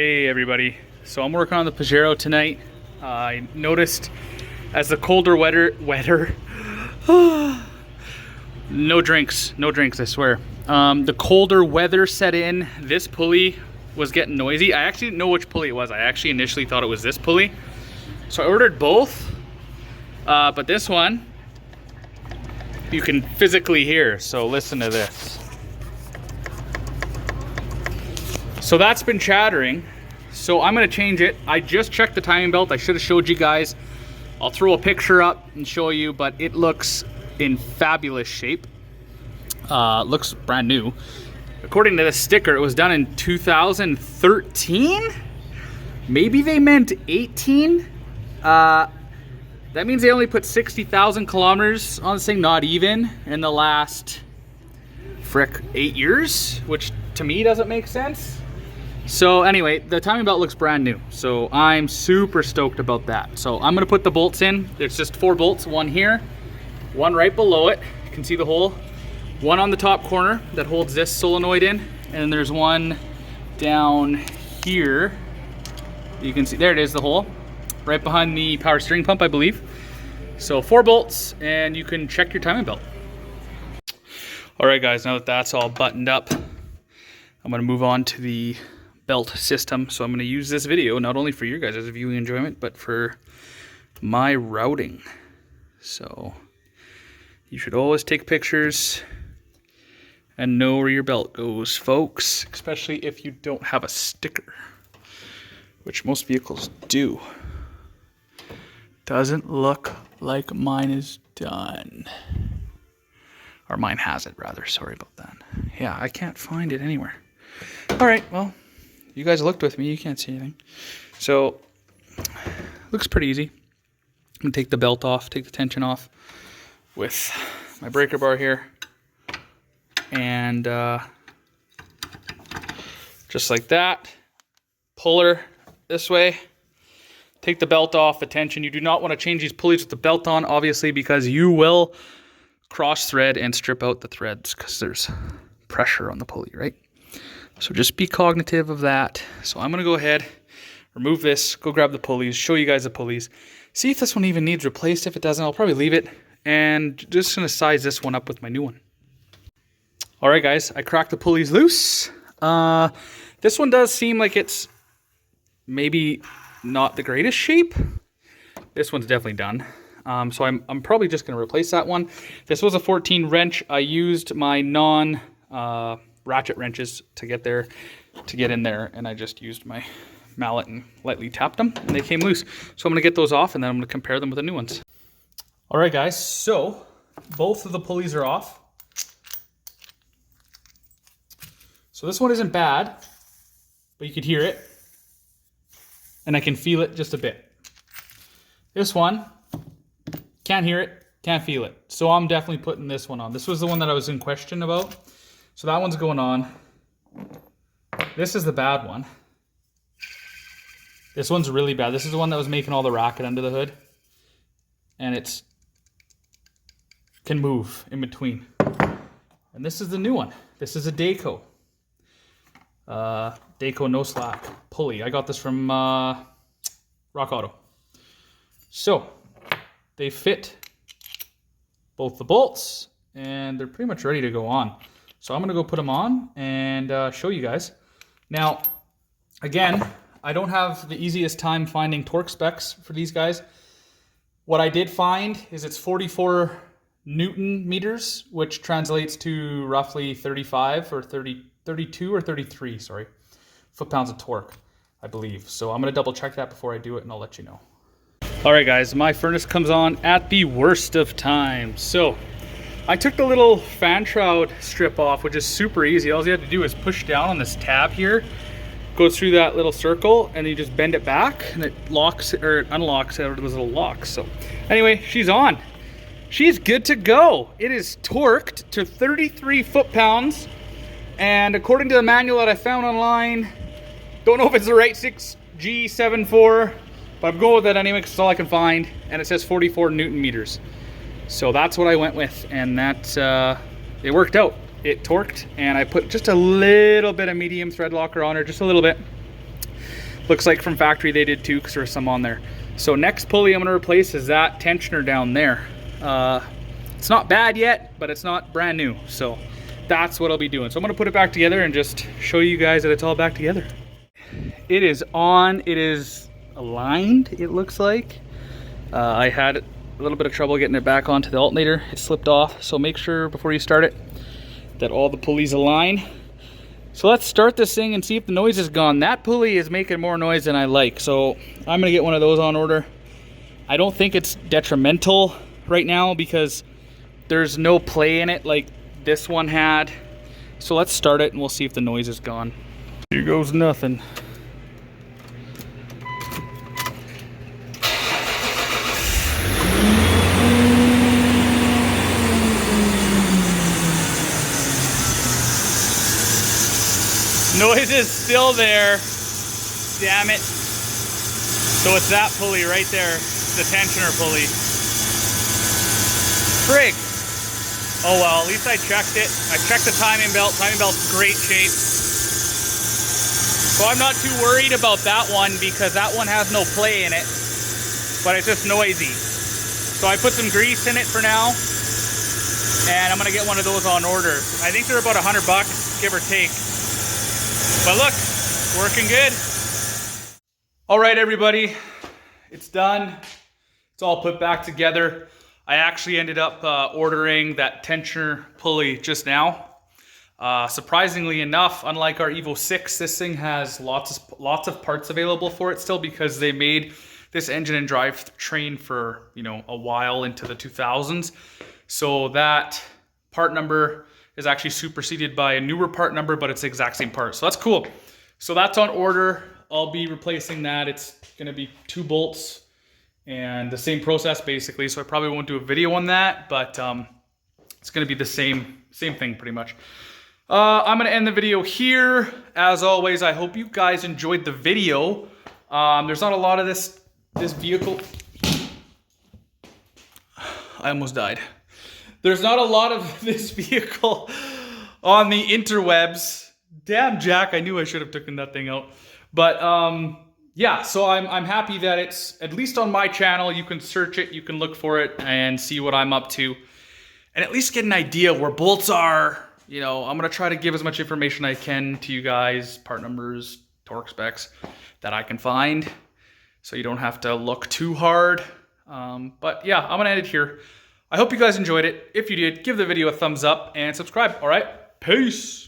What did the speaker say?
Hey everybody, so I'm working on the Pajero tonight. I noticed as the colder weather no drinks I swear. The colder weather set in, this pulley was getting noisy. I actually didn't know which pulley it was. I actually initially thought it was this pulley, so I ordered both, but this one you can physically hear, so listen to this. So that's been chattering, so I'm gonna change it. I just checked the timing belt. I should have showed you guys. I'll throw a picture up and show you, but it looks in fabulous shape. Looks brand new. According to the sticker, it was done in 2013? Maybe they meant 18? That means they only put 60,000 kilometers on this thing, not even, in the last, 8 years, which to me doesn't make sense. So anyway, the timing belt looks brand new, so I'm super stoked about that. So I'm gonna put the bolts in. There's just 4 bolts, one here, one right below it, you can see the hole, one on the top corner that holds this solenoid in, and then there's one down here. You can see, there it is, the hole, right behind the power steering pump, I believe. So 4 bolts, and you can check your timing belt. All right guys, now that that's all buttoned up, I'm gonna move on to the belt system. So I'm going to use this video not only for your guys' viewing enjoyment, but for my routing. So you should always take pictures and know where your belt goes, folks, especially if you don't have a sticker, which most vehicles do. Doesn't look like mine is done. Or mine has it, rather. Sorry about that. Yeah, I can't find it anywhere. All right, well, you guys looked with me, you can't see anything. So, looks pretty easy. I'm gonna take the belt off, take the tension off with my breaker bar here. And just like that, pull her this way, take the belt off, the tension. You do not want to change these pulleys with the belt on, obviously, because you will cross thread and strip out the threads because there's pressure on the pulley, right? So just be cognitive of that. So I'm gonna go ahead, remove this, go grab the pulleys, show you guys the pulleys, see if this one even needs replaced. If it doesn't, I'll probably leave it, and just gonna size this one up with my new one. All right guys, I cracked the pulleys loose. This one does seem like it's maybe not the greatest shape. This one's definitely done. So I'm probably just gonna replace that one. This was a 14 wrench. I used my ratchet wrenches to get in there, and I just used my mallet and lightly tapped them, and they came loose. So I'm gonna get those off, and then I'm gonna compare them with the new ones. All right guys, so both of the pulleys are off. So this one isn't bad, but you could hear it, and I can feel it just a bit. This one, can't hear it, can't feel it. So I'm definitely putting this one on. This was the one that I was in question about. So that one's going on. This is the bad one. This one's really bad. This is the one that was making all the racket under the hood. And it's can move in between. And this is the new one. This is a Dayco. Dayco no slack pulley. I got this from Rock Auto. So they fit both the bolts, and they're pretty much ready to go on. So I'm gonna go put them on and show you guys. Now, again, I don't have the easiest time finding torque specs for these guys. What I did find is it's 44 Newton meters, which translates to roughly 32 or 33, sorry, foot-pounds of torque, I believe. So I'm gonna double check that before I do it, and I'll let you know. All right guys, my furnace comes on at the worst of times. So I took the little fan shroud strip off, which is super easy. All you have to do is push down on this tab here, goes through that little circle, and you just bend it back, and it locks or it unlocks out of those little locks. So anyway, she's on. She's good to go. It is torqued to 33 foot-pounds, and according to the manual that I found online, don't know if it's the right 6G74, but I'm going with that anyway because it's all I can find, and it says 44 Newton meters. So that's what I went with, and that it worked out. It torqued, and I put just a little bit of medium thread locker on her, just a little bit. Looks like from factory they did too, because there's some on there. So next pulley I'm gonna replace is that tensioner down there. It's not bad yet, but it's not brand new. So that's what I'll be doing. So I'm gonna put it back together and just show you guys that it's all back together. It is on, it is aligned, it looks like. I had a little bit of trouble getting it back onto the alternator. It slipped off, so make sure before you start it that all the pulleys align. So let's start this thing and see if the noise is gone. That pulley is making more noise than I like, so I'm gonna get one of those on order. I don't think it's detrimental right now because there's no play in it like this one had. So let's start it and we'll see if the noise is gone. Here goes nothing. Noise is still there. Damn it. So it's that pulley right there, the tensioner pulley. Frig. Oh well, at least I checked it. I checked the timing belt. Timing belt's great shape. So I'm not too worried about that one because that one has no play in it, but it's just noisy. So I put some grease in it for now, and I'm gonna get one of those on order. I think they're about $100, give or take. But look, working good. All right, everybody, it's done. It's all put back together. I actually ended up ordering that tensioner pulley just now. Surprisingly enough, unlike our Evo 6, this thing has lots of parts available for it still because they made this engine and drivetrain for, you know, a while into the 2000s. So that part number is actually superseded by a newer part number, but it's the exact same part. So that's cool. So that's on order. I'll be replacing that. It's gonna be 2 bolts and the same process basically. So I probably won't do a video on that, but it's gonna be the same thing pretty much. I'm gonna end the video here. As always, I hope you guys enjoyed the video. There's not a lot of this vehicle. I almost died. There's not a lot of this vehicle on the interwebs. Damn, Jack, I knew I should have taken that thing out. But yeah, so I'm happy that it's at least on my channel. You can search it, you can look for it and see what I'm up to. And at least get an idea where bolts are. You know, I'm gonna try to give as much information I can to you guys, part numbers, torque specs that I can find. So you don't have to look too hard. But yeah, I'm gonna end it here. I hope you guys enjoyed it. If you did, give the video a thumbs up and subscribe. All right, peace.